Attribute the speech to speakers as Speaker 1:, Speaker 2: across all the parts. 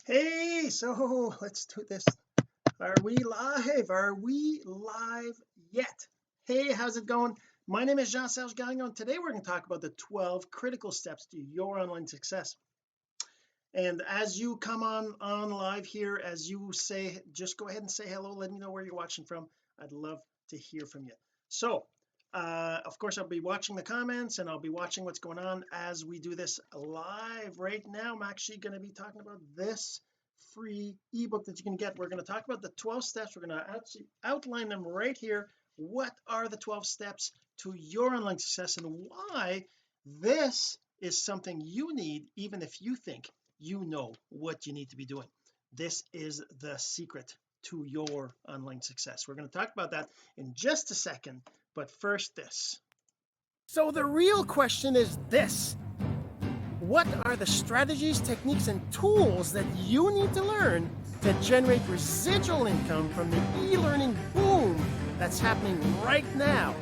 Speaker 1: Hey, so let's do this. Are we live yet? Hey, how's it going? My name is Jean-Serge Gagnon. Today we're going to talk about the 12 critical steps to your online success. And as you come on live here, as you say, just go ahead and say hello. Let me know where you're watching from. I'd love to hear from you. So of course I'll be watching the comments, and I'll be watching what's going on as we do this live right now. I'm actually going to be talking about this free ebook that you can get. We're going to talk about the 12 steps. We're going to actually outline them right here. What are the 12 steps to your online success, and why this is something you need, even if you think you know what you need to be doing. This is the secret to your online success. We're going to talk about that in just a second, but first this. So the real question is this: what are the strategies, techniques, and tools that you need to learn to generate residual income from the e-learning boom that's happening right now?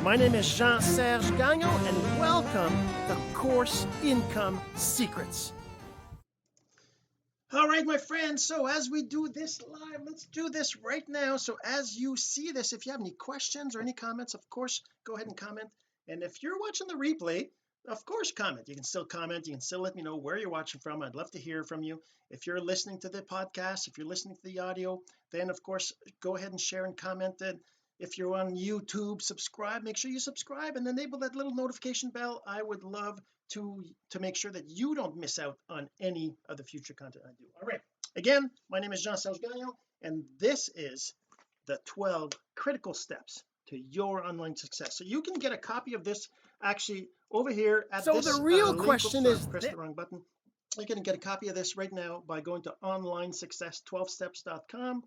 Speaker 1: My name is Jean-Serge Gagnon, and welcome to Course Income Secrets. All right, my friends, so as we do this live, let's do this right now. So as you see this, if you have any questions or any comments, of course go ahead and comment. And if you're watching the replay, of course comment. You can still comment, you can still let me know where you're watching from. I'd love to hear from you. If you're listening to the podcast, if you're listening to the audio, then of course go ahead and share and comment. And if you're on YouTube, subscribe, make sure you subscribe and enable that little notification bell. I would love to make sure that you don't miss out on any of the future content I do. All right, again, my name is Jean-Serge Gagnon, and this is the 12 critical steps to your online success. So you can get a copy of this actually over here at so this the real question is press the wrong button. You can get a copy of this right now by going to onlinesuccess12steps.com.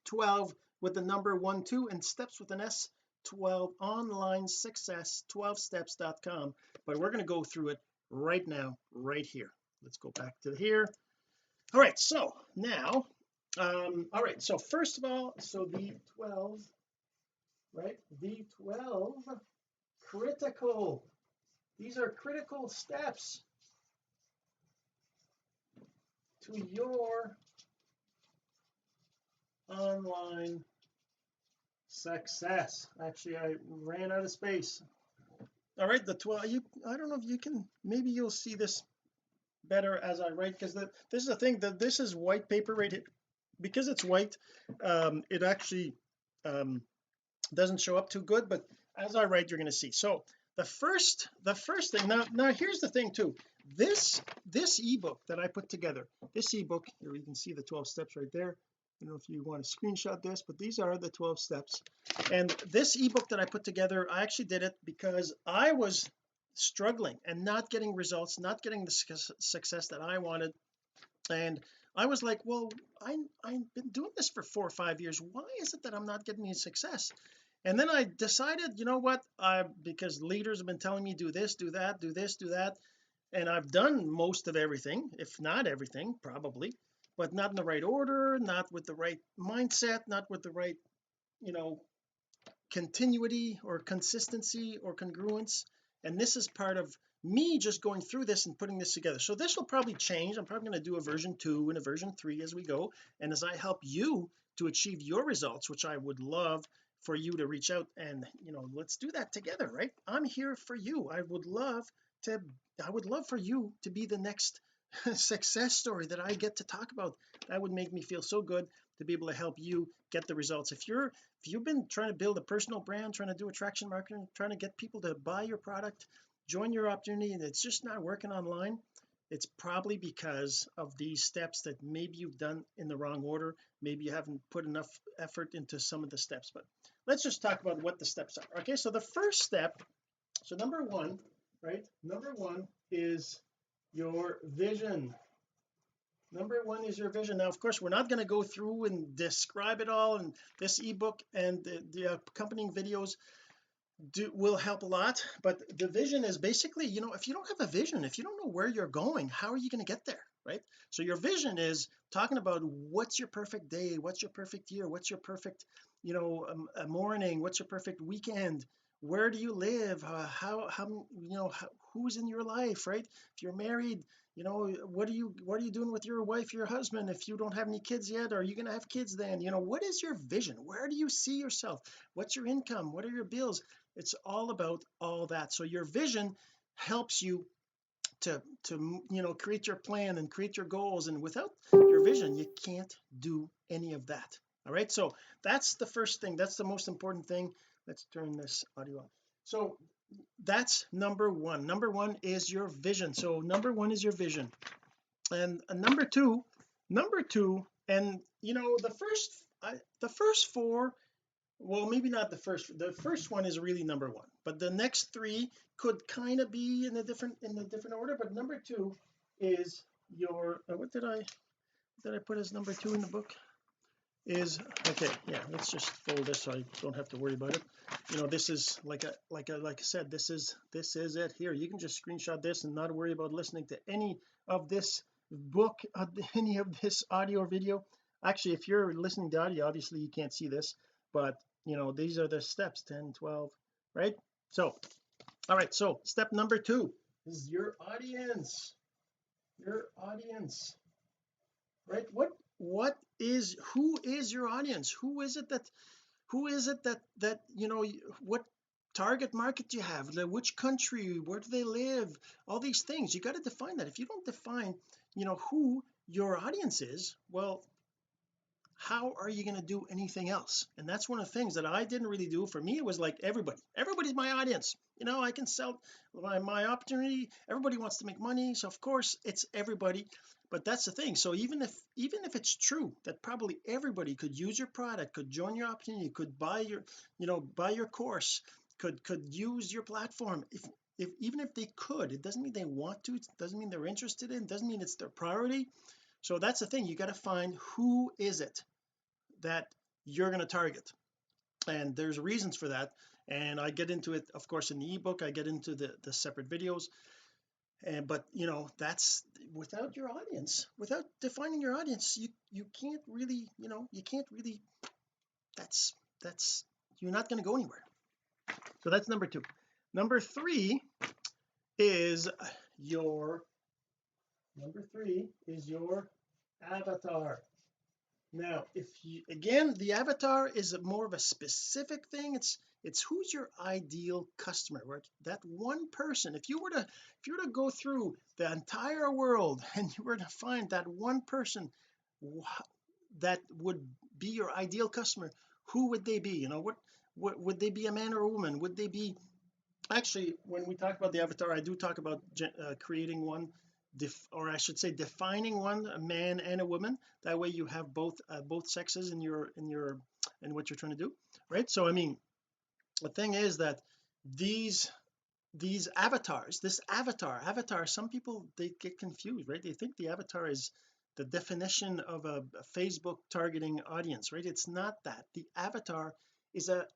Speaker 1: 12 with the number 1 2 and steps with an S, 12 online success 12steps.com. But we're going to go through it right now, right here. Let's go back to here. All right, so now all right, so first of all, so the 12, right, the 12 critical, these are critical steps to your online success. Actually, I ran out of space. All right, the 12, I don't know if you can, maybe you'll see this better as I write, because this is the thing, that this is white paper right here. Because it's white, it actually doesn't show up too good, but as I write you're going to see. So the first thing, now here's the thing too. This ebook that I put together, this ebook here, you can see the 12 steps right there. I don't know if you want to screenshot this, but these are the 12 steps. And this ebook that I put together, I actually did it because I was struggling and not getting results, not getting the success that I wanted. And I was like, well, I've been doing this for 4 or 5 years. Why is it that I'm not getting any success? And then I decided, you know what, because leaders have been telling me do this, do that, do this, do that, and I've done most of everything, if not everything probably, but not in the right order, not with the right mindset, not with the right, you know, continuity or consistency or congruence. And this is part of me just going through this and putting this together. So this will probably change. I'm probably going to do a version 2 and a version 3 as we go, and as I help you to achieve your results, which I would love for you to reach out and, you know, let's do that together, right? I'm here for you. To I would love for you to be the next success story that I get to talk about. That would make me feel so good to be able to help you get the results. If you've been trying to build a personal brand, trying to do attraction marketing, trying to get people to buy your product, join your opportunity, and it's just not working online, it's probably because of these steps that maybe you've done in the wrong order. Maybe you haven't put enough effort into some of the steps. But let's just talk about what the steps are. Okay, so the first step, so number 1, right, number 1 is your vision. Number 1 is your vision. Now of course we're not going to go through and describe it all, and this ebook and the accompanying videos will help a lot. But the vision is basically, you know, if you don't have a vision, if you don't know where you're going, how are you going to get there, right? So your vision is talking about what's your perfect day, what's your perfect year, what's your perfect, you know, a morning, what's your perfect weekend, where do you live, how you know, who's in your life, right? If you're married, what are you doing with your wife, your husband, if you don't have any kids yet? Are you going to have kids then? What is your vision? Where do you see yourself? What's your income? What are your bills? It's all about all that. So your vision helps you to create your plan and create your goals, and without your vision you can't do any of that. All right, so that's the first thing, that's the most important thing. Let's turn this audio on. So that's number one is your vision. So number one is your vision, and number two, and the first four, well, maybe not the first one is really number one, but the next three could kind of be in a different order. But number two is your what did I put as number two in the book is, okay, yeah, let's just fold this so I don't have to worry about it. This is like I said, this is it here. You can just screenshot this and not worry about listening to any of this book, any of this audio or video. Actually, if you're listening to audio, obviously you can't see this, but these are the steps, 10, 12, right? So all right, so step number two is your audience, right? Who is your audience? Who is it that what target market do you have, which country, where do they live, all these things. You got to define that. If you don't define who your audience is, well, how are you going to do anything else? And that's one of the things that I didn't really do. For me, it was like everybody's my audience. I can sell my opportunity. Everybody wants to make money, so of course it's everybody. But that's the thing. So even if it's true that probably everybody could use your product, could join your opportunity, could buy your course, could use your platform, if even if they could, it doesn't mean they want to, it doesn't mean they're interested in, it doesn't mean it's their priority. So that's the thing, you got to find who is it that you're going to target, and there's reasons for that, and I get into it of course in the ebook. I get into the separate videos, and but that's without your audience, without defining your audience, you can't really that's you're not going to go anywhere. So that's number two. Number three is your avatar. Now, if you, again, the avatar is more of a specific thing. It's who's your ideal customer, right? That one person. If you were to go through the entire world and you were to find that one person that would be your ideal customer, who would they be? What would they be, a man or a woman? Would they be, actually, when we talk about the avatar, I do talk about creating one, or I should say defining one, a man and a woman. That way you have both sexes in what you're trying to do, right? So I mean, the thing is that these avatars, this avatar, some people, they get confused, right? They think the avatar is the definition of a Facebook targeting audience, right? It's not that. The avatar is a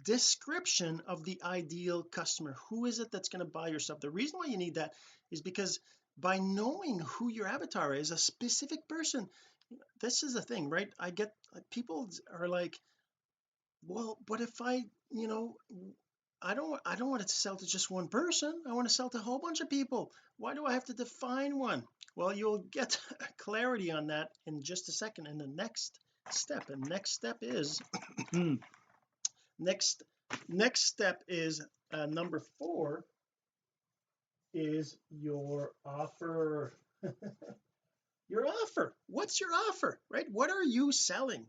Speaker 1: description of the ideal customer. Who is it that's going to buy your stuff? The reason why you need that is because by knowing who your avatar is, a specific person, this is the thing, right? I get people are like, well, but if I don't want to sell to just one person, I want to sell to a whole bunch of people. Why do I have to define one? Well, you'll get clarity on that in just a second in the next step. And next step is next step is number 4 is your offer. Your offer, what's your offer, right? What are you selling?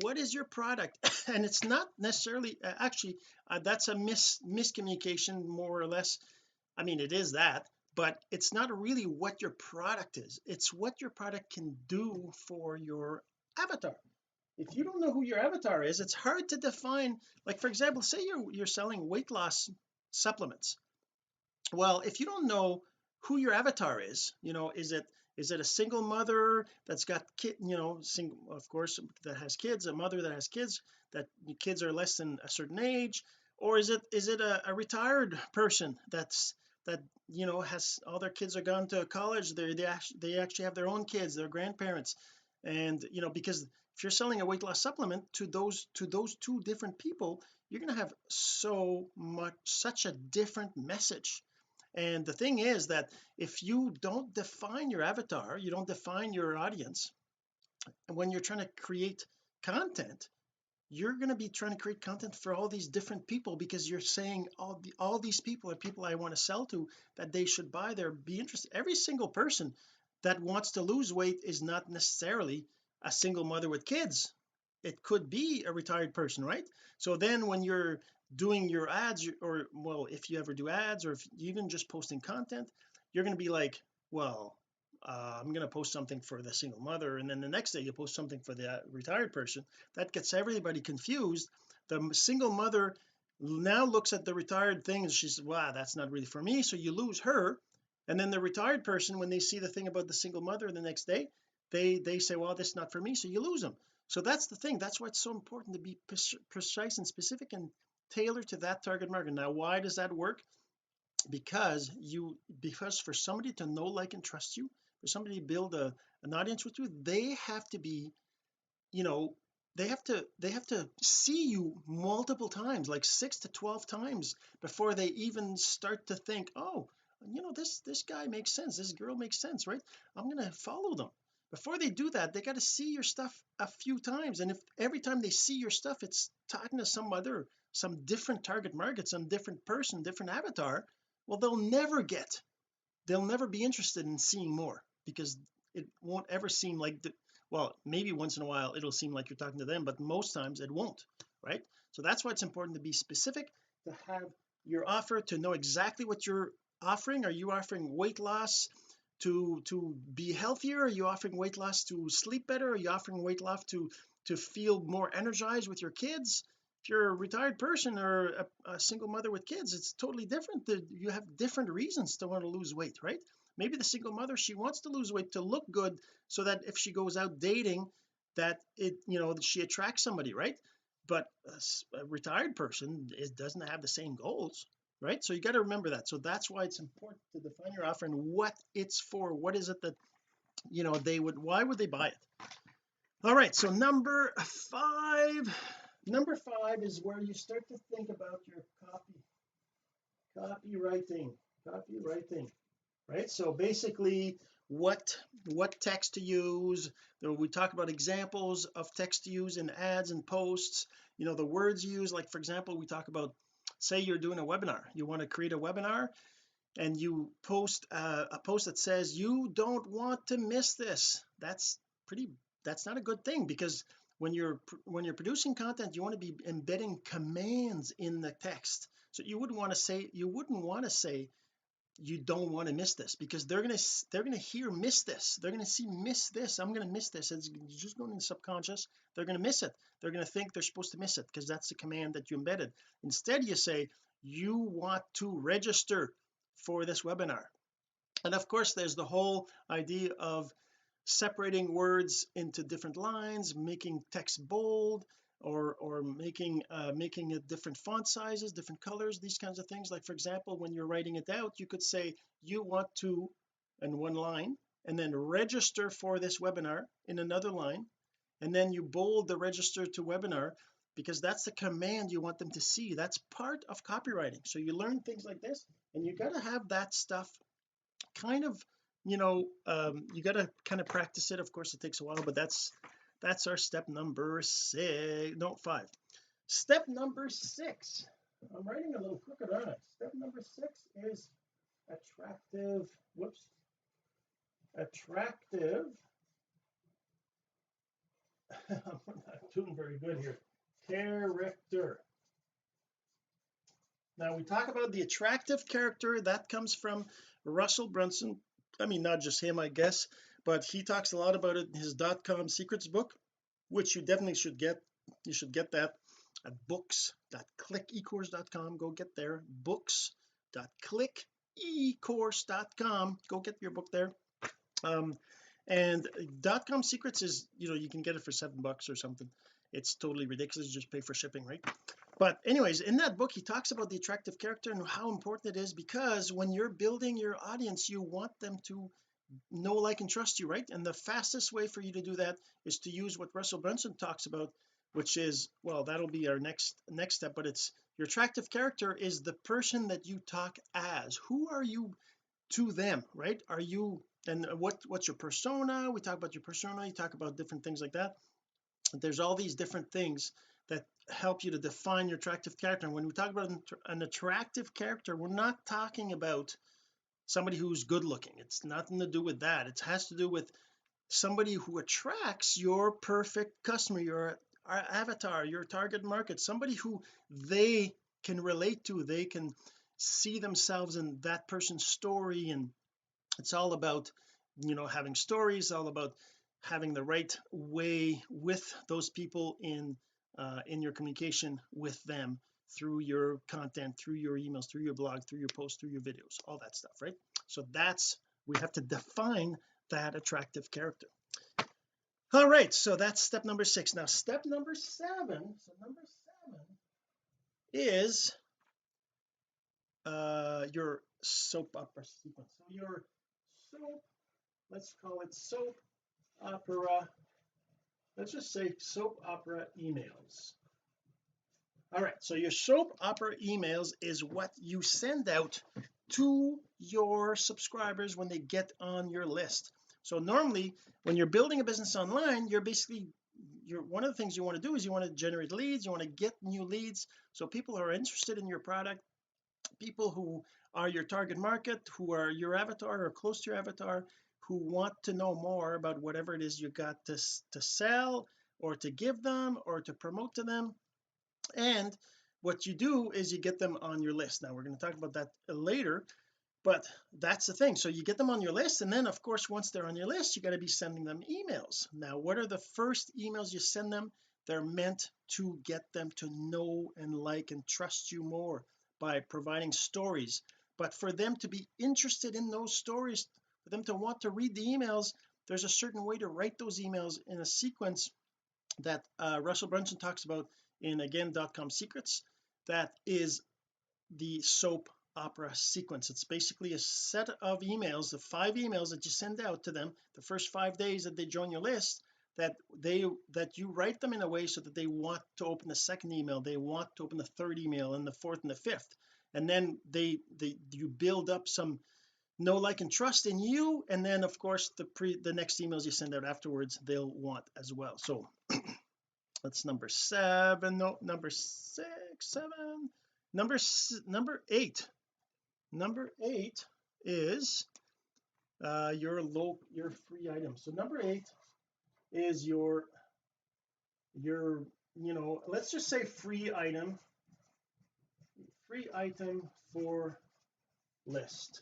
Speaker 1: What is your product? And it's not necessarily actually that's a miscommunication, more or less. I mean, it is that, but it's not really what your product is. It's what your product can do for your avatar. If you don't know who your avatar is, it's hard to define. Like, for example, say you're selling weight loss supplements. Well, if you don't know who your avatar is, is it a single mother that's got of course, that has kids, a mother that has kids, that the kids are less than a certain age, or is it a retired person that has all their kids are gone to college, they actually have their own kids, their grandparents, and because if you're selling a weight loss supplement to those two different people, you're going to have such a different message. and the thing is that if you don't define your avatar, you don't define your audience, and when you're trying to create content, you're going to be trying to create content for all these different people, because you're saying all these people are people I want to sell to, that they should buy there, be interested. Every single person that wants to lose weight is not necessarily a single mother with kids. It could be a retired person, right? So then when you're doing your ads, or well, if you ever do ads, or if you even just posting content, you're going to be like, well, I'm going to post something for the single mother, and then the next day you post something for the retired person. That gets everybody confused. The single mother now looks at the retired thing and she says, wow, that's not really for me, so you lose her. And then the retired person, when they see the thing about the single mother the next day, they say, well, this is not for me, so you lose them. So that's the thing. That's why it's so important to be precise and specific and tailor to that target market. Now, why does that work? Because for somebody to know, like, and trust you, for somebody to build an audience with you, they have to be, you know, they have to see you multiple times, like 6 to 12 times, before they even start to think, oh, this guy makes sense, this girl makes sense, right? I'm gonna follow them. Before they do that, they got to see your stuff a few times, and if every time they see your stuff it's talking to some different target market, some different person, different avatar, well, they'll never be interested in seeing more, because it won't ever seem like well, maybe once in a while it'll seem like you're talking to them, but most times it won't, right? So that's why it's important to be specific, to have your offer, to know exactly what you're offering. Are you offering weight loss to be healthier? Are you offering weight loss to sleep better? Are you offering weight loss to feel more energized with your kids? If you're a retired person or a single mother with kids, it's totally different. You have different reasons to want to lose weight, right? Maybe the single mother, she wants to lose weight to look good, so that if she goes out dating, that she attracts somebody, right? But a retired person, it doesn't have the same goals, right? So you got to remember that. So that's why it's important to define your offer and what it's for. What is it that why would they buy it? All right, so number five is where you start to think about your copywriting, right? So basically, what text to use. We talk about examples of text to use in ads and posts, the words you use. Like, for example, we talk about, say you're doing a webinar, you want to create a webinar, and you post a post that says, you don't want to miss this. That's not a good thing, because when you're producing content, you want to be embedding commands in the text. So you wouldn't want to say you don't want to miss this, because they're going to hear miss this, they're going to see miss this, I'm going to miss this. It's just going in the subconscious. They're going to miss it. They're going to think they're supposed to miss it, because that's the command that you embedded. Instead, you say you want to register for this webinar. And of course, there's the whole idea of separating words into different lines, making text bold, or making it different font sizes, different colors, these kinds of things. Like, for example, when you're writing it out, you could say you want to in one line, and then register for this webinar in another line, and then you bold the register to webinar, because that's the command you want them to see. That's part of copywriting. So you learn things like this, and you got to have that stuff kind of, you got to kind of practice it. Of course, it takes a while, but that's our step number 6, no, 5. Step number 6, I'm writing a little crooked on it. Step number 6 is attractive I'm not doing very good here, character. Now we talk about the attractive character. That comes from Russell Brunson. I mean, not just him, I guess, but he talks a lot about it in his .com secrets book, which you definitely should get. You should get that at books.clickecourse.com. Go get there, books.clickecourse.com. Go get your book there. And .com secrets is, you can get it for $7 or something. It's totally ridiculous. You just pay for shipping, right? But anyways, in that book he talks about the attractive character and how important it is, because when you're building your audience, you want them to know, like, and trust you, right? And the fastest way for you to do that is to use what Russell Brunson talks about, which is, well, that'll be our next step, but it's your attractive character is the person that you talk as. Who are you to them, right? Are you, and what's your persona? We talk about your persona, you talk about different things like that. There's all these different things that help you to define your attractive character. And when we talk about an attractive character, we're not talking about somebody who's good looking. It's nothing to do with that. It has to do with somebody who attracts your perfect customer, your avatar, your target market, somebody who they can relate to, they can see themselves in that person's story. And it's all about, having stories, all about having the right way with those people in your communication with them, through your content, through your emails, through your blog, through your posts, through your videos, all that stuff, right? So we have to define that attractive character. All right, so that's step number 6. Now step number 7, so number 7 is your soap opera sequence. So your soap, let's call it soap opera, let's just say soap opera emails. All right, so your soap opera emails is what you send out to your subscribers when they get on your list. So normally when you're building a business online, you're one of the things you want to do is you want to generate leads, you want to get new leads, so people who are interested in your product, people who are your target market, who are your avatar or close to your avatar, who want to know more about whatever it is you got to sell or to give them or to promote to them. And what you do is you get them on your list. Now we're going to talk about that later, but that's the thing. So you get them on your list, and then of course once they're on your list, you got to be sending them emails. Now what are the first emails you send them? They're meant to get them to know and like and trust you more by providing stories. But for them to be interested in those stories, for them to want to read the emails, there's a certain way to write those emails in a sequence that Russell Brunson talks about in again.com secrets. That is the soap opera sequence. It's basically a set of emails, the 5 emails that you send out to them the first 5 days that they join your list, that you write them in a way so that they want to open the second email, they want to open the third email, and the fourth and the fifth. And then you build up some know, like, and trust in you, and then of course the next emails you send out afterwards they'll want as well. So that's number 7. No, number 6, 7, number 8. Number 8 is your free item. So number 8 is your let's just say free item for list,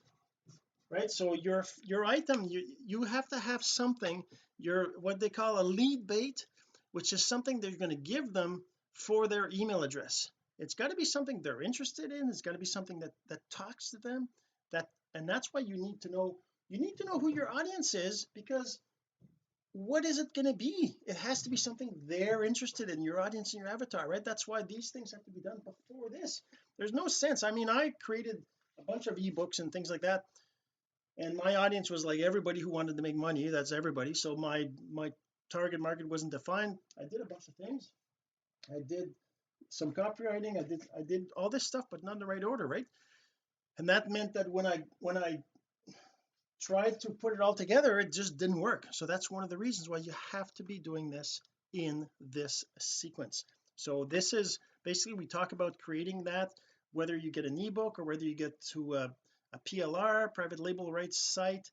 Speaker 1: right? So your item, you have to have something, your what they call a lead bait, which is something they're going to give them for their email address. It's got to be something they're interested in. It's got to be something that talks to them, and that's why you need to know who your audience is, because what is it going to be? It has to be something they're interested in, your audience and your avatar, right? That's why these things have to be done before this. There's no sense. I mean, I created a bunch of ebooks and things like that, and my audience was like everybody who wanted to make money. That's everybody. So my target market wasn't defined. I did a bunch of things. I did some copywriting, I did all this stuff, but not in the right order, right? And that meant that when I tried to put it all together, it just didn't work. So that's one of the reasons why you have to be doing this in this sequence. So this is basically, we talk about creating that, whether you get an ebook or whether you get to a PLR, private label rights site.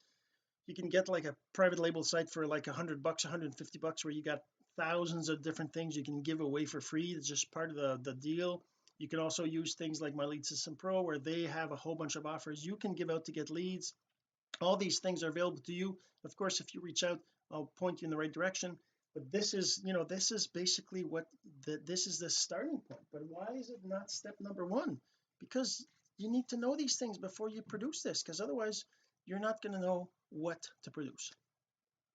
Speaker 1: You can get like a private label site for like $100, $150, where you got thousands of different things you can give away for free. It's just part of the deal. You can also use things like My Lead System Pro, where they have a whole bunch of offers you can give out to get leads. All these things are available to you. Of course, if you reach out, I'll point you in the right direction. But this is basically what this is the starting point. But why is it not step number 1? Because you need to know these things before you produce this, because otherwise you're not going to know what to produce.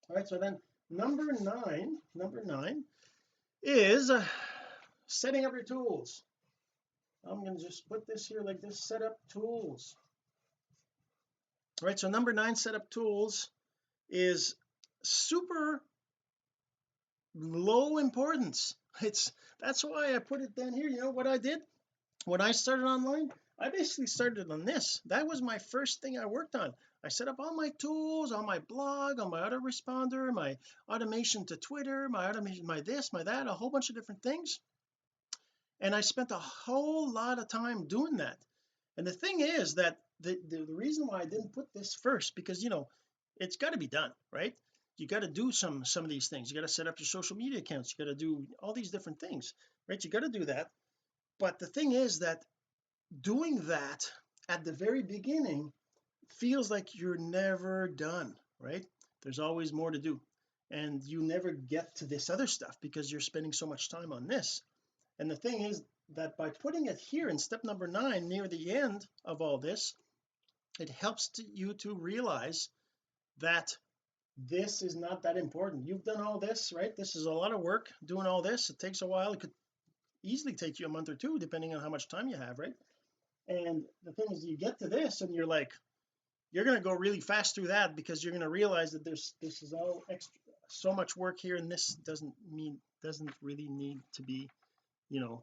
Speaker 1: All right, so then number 9 is setting up your tools. I'm going to just put this here like this: set up tools. All right, so number 9, set up tools, is super low importance. That's why I put it down here. You know what I did? when I started online, I basically started on this. That was my first thing I worked on. I set up all my tools on my blog, on my autoresponder, my automation to Twitter, my automation, my this, my that, a whole bunch of different things, and I spent a whole lot of time doing that. And the thing is that the reason why I didn't put this first, because it's got to be done, right? You got to do some of these things. You got to set up your social media accounts, you got to do all these different things, right? You got to do that. But the thing is that doing that at the very beginning feels like you're never done, right? There's always more to do, and you never get to this other stuff because you're spending so much time on this. And the thing is that by putting it here in step number 9 near the end of all this, it helps you to realize that this is not that important. You've done all this, right? This is a lot of work doing all this. It takes a while. It could easily take you a month or two depending on how much time you have, right? And the thing is, you get to this and you're like, you're going to go really fast through that because you're going to realize that this is all extra, so much work here, and this doesn't really need to be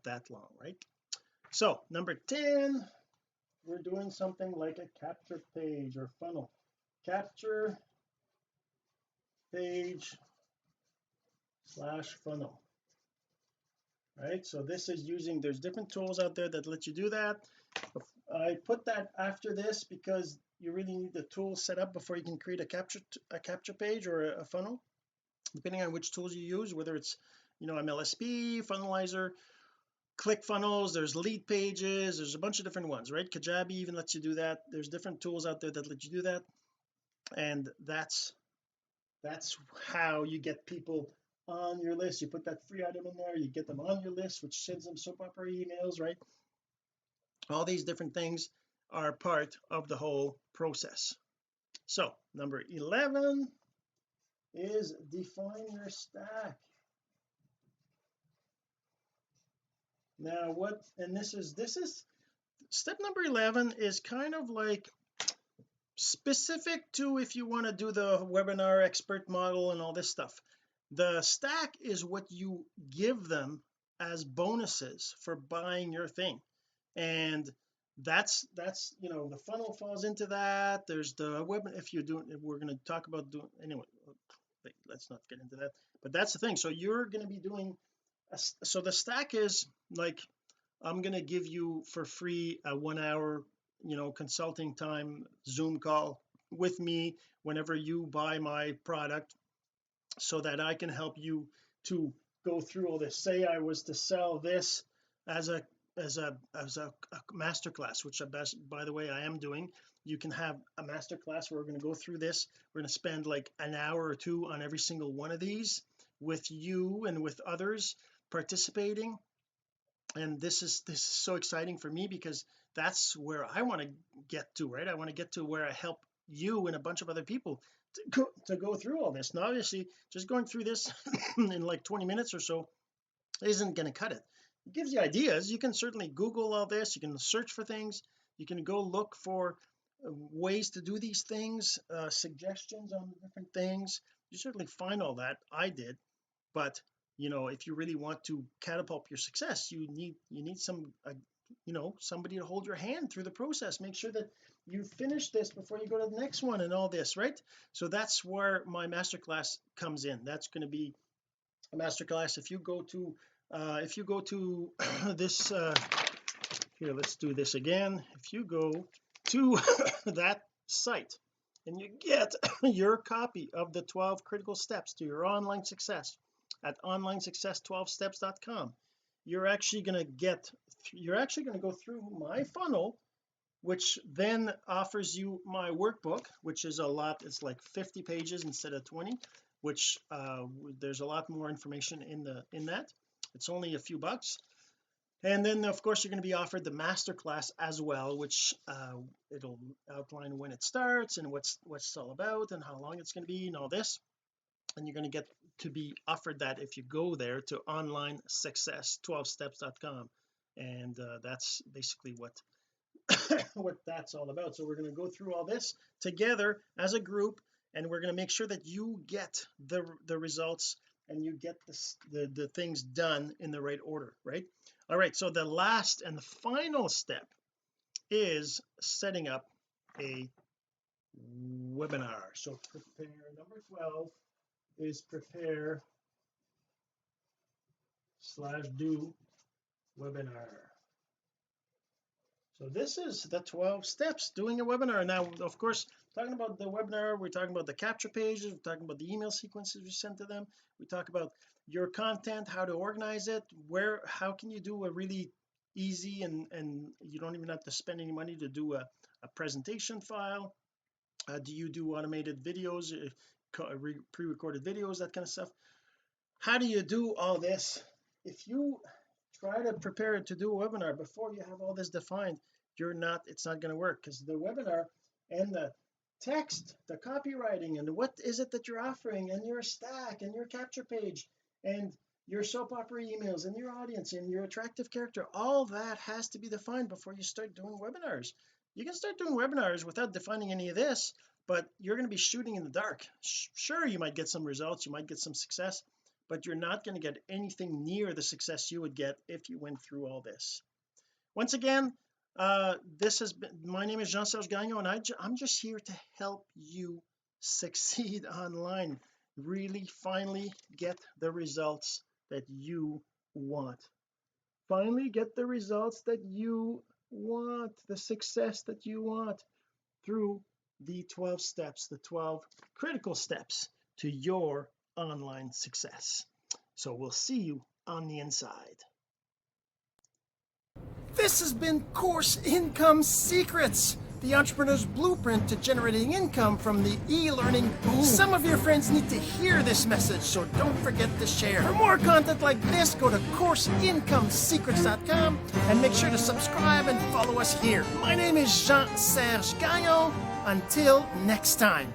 Speaker 1: that long, right? So number 10, we're doing something like a capture page or funnel. Capture page / funnel, right? So this is using, there's different tools out there that let you do that. I put that after this because you really need the tool set up before you can create a capture page or a funnel, depending on which tools you use, whether it's MLSP, Funnelizer, ClickFunnels, there's Lead Pages, there's a bunch of different ones, right? Kajabi even lets you do that. There's different tools out there that let you do that, and that's how you get people on your list. You put that free item in there, you get them on your list, which sends them soap opera emails, right? All these different things are part of the whole process. So number 11 is define your stack. Now what, and this is step number 11 is kind of like specific to if you want to do the webinar expert model and all this stuff. The stack is what you give them as bonuses for buying your thing, and that's the funnel falls into that. There's the web, if we're going to talk about doing anyway, let's not get into that, but that's the thing. So you're going to be doing so the stack is like, I'm going to give you for free a 1 hour consulting time Zoom call with me whenever you buy my product, so that I can help you to go through all this. Say I was to sell this as a masterclass, which by the way I am doing. You can have a masterclass where we're going to go through this. We're going to spend like an hour or two on every single one of these with you and with others participating. And this is so exciting for me because that's where I want to get to, right? I want to get to where I help you and a bunch of other people to go through all this. Now obviously just going through this in like 20 minutes or so isn't going to cut it. It gives you ideas. You can certainly Google all this, you can search for things, you can go look for ways to do these things, suggestions on different things. You certainly find all that. I did. But if you really want to catapult your success, you need some somebody to hold your hand through the process, make sure that you finish this before you go to the next one and all this, right? So that's where my masterclass comes in. That's going to be a masterclass. If you go to this here, let's do this again. If you go to that site and you get your copy of the 12 critical steps to your online success at onlinesuccess12steps.com, you're actually going to go through my funnel, which then offers you my workbook, which is a lot. It's like 50 pages instead of 20, which there's a lot more information in that. It's only a few bucks. And then of course you're going to be offered the masterclass as well, which it'll outline when it starts and what's it's all about and how long it's going to be and all this. And you're going to get to be offered that if you go there to onlinesuccess12steps.com, and that's basically what that's all about. So we're going to go through all this together as a group, and we're going to make sure that you get the results and you get the things done in the right order, right? All right, so the last and the final step is setting up a webinar. So prepare, number 12 is prepare/do webinar. So this is the 12 steps doing a webinar. Now of course, talking about the webinar, we're talking about the capture pages, we're talking about the email sequences we send to them, we talk about your content, how to organize it, how can you do a really easy and you don't even have to spend any money to do a presentation file. Do you do automated videos, pre-recorded videos, that kind of stuff? How do you do all this? If you try to prepare to do a webinar before you have all this defined, it's not going to work, because the webinar and the text, the copywriting, and what is it that you're offering, and your stack, and your capture page, and your soap opera emails, and your audience, and your attractive character, all that has to be defined before you start doing webinars. You can start doing webinars without defining any of this, but you're going to be shooting in the dark. Sure, you might get some results, you might get some success, but you're not going to get anything near the success you would get if you went through all this. Once again, this has been, my name is Jean-Serge Gagnon, and I'm just here to help you succeed online, really finally get the results that you want, finally get the results that you want, the success that you want through the 12 steps, the 12 critical steps to your online success. So we'll see you on the inside. This has been Course Income Secrets, the entrepreneur's blueprint to generating income from the e-learning boom. Some of your friends need to hear this message, so don't forget to share. For more content like this, go to CourseIncomeSecrets.com and make sure to subscribe and follow us here. My name is Jean-Serge Gagnon. Until next time.